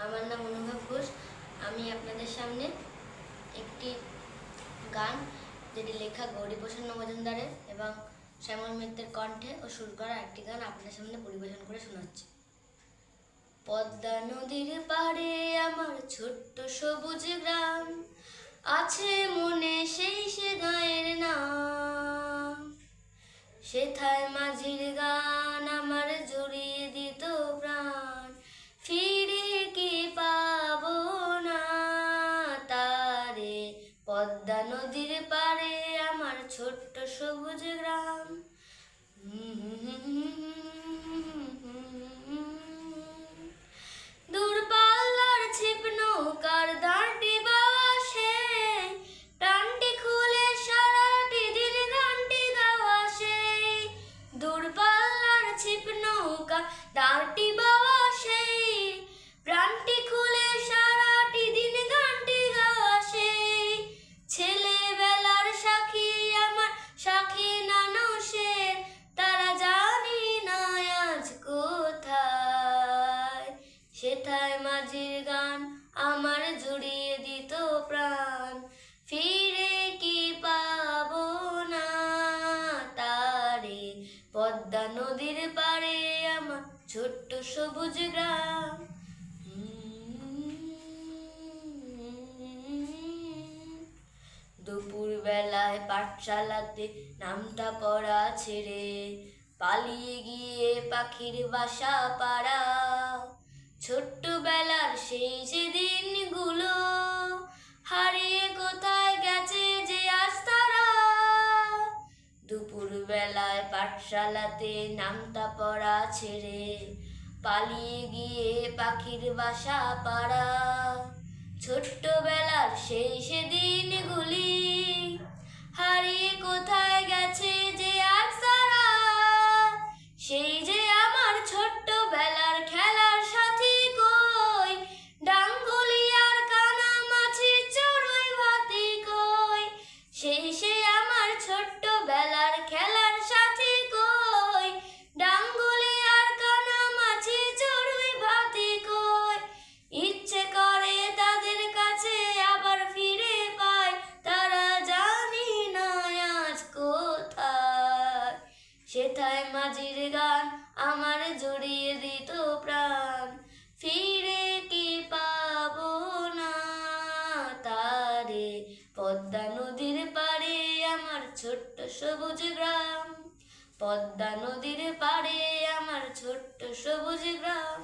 আমার নাম অনুভব ঘোষ। আমি আপনাদের সামনে একটি গান, যেটি লেখা গৌরীপ্রসন্ন মজুমদারের এবং শ্যামল মিত্রের কণ্ঠে ও সুর করা একটি গান আপনাদের সামনে পরিবেশন করে শোনাচ্ছি। পদ্মা নদীর পাড়ে আমার ছোট্ট সবুজ গ্রাম, আছে মনে সেই সে গাঁয়ের নাম। সেথায় মাঝির গান আমার জড়িয়ে দিত প্রাণ, ফিরে কি পাবো না তারে। পদ্মা নদীর পাড়ে আমার ছোট্ট সবুজ গ্রাম। দূরপাল্লার ছিপ নৌকার দাঁড়টি বাওয়া সেই, প্রাণটি খুলে সারাটি দিন গানটি গাওয়া সেই। দূরপাল্লার ছিপ নৌকা দাঁড়টি বাওয়া সেই, প্রাণটি খুলে সারাটি দিন গানটি গাওয়া সেই। ছেলেবেলার সাথী আমার সাথী নানসের, তারা জানি না আজ কোথায়। সেথায় মাঝির গান আমার জুড়িয়ে দিত প্রাণ, ফিরে কি পাবো না তারে। পদ্মা নদীর পাড়ে আমার ছোট্ট সবুজ গ্রাম। দুপুর বেলায় পাঠশালাতে নামটা পড়া ছেড়ে, পালিয়ে গিয়ে পাখির বাসা পাড়া। ছোট্টবেলার সেই যে দিনগুলো হারিয়ে কোথায় গেছে যে আজ তারা। দুপুর বেলায় পাঠশালাতে নামটা পড়া ছেড়ে, পালিয়ে গিয়ে পাখির বাসা পাড়া। ছোট্টবেলার সেই সে দিনগুলি হারিয়ে কোথায় গেছে যে আজ তারা। সেই যে আমার ছোট্টবেলার খেলার সাথী কই, ডাঙ্গুলি আর কানামাছি চড়ুই ভাতি কই। সেই সে আমার ছোট্টবেলার খেলার সাথী কই, ডাঙ্গুলি আর কানামাছি চড়ুই ভাতি কই। ইচ্ছে করে তাদের কাছে আবার ফিরে পাই, তারা জানি না আজ কোথায়। সেথায় মাঝির গান আমার জড়িয়ে দিত প্রাণ, ফিরে কি পাবো না তারে। পদ্মা নদীর পাড়ে আমার ছোট্ট সবুজ গ্রাম। পদ্মা নদীর পাড়ে আমার ছোট্ট সবুজ গ্রাম।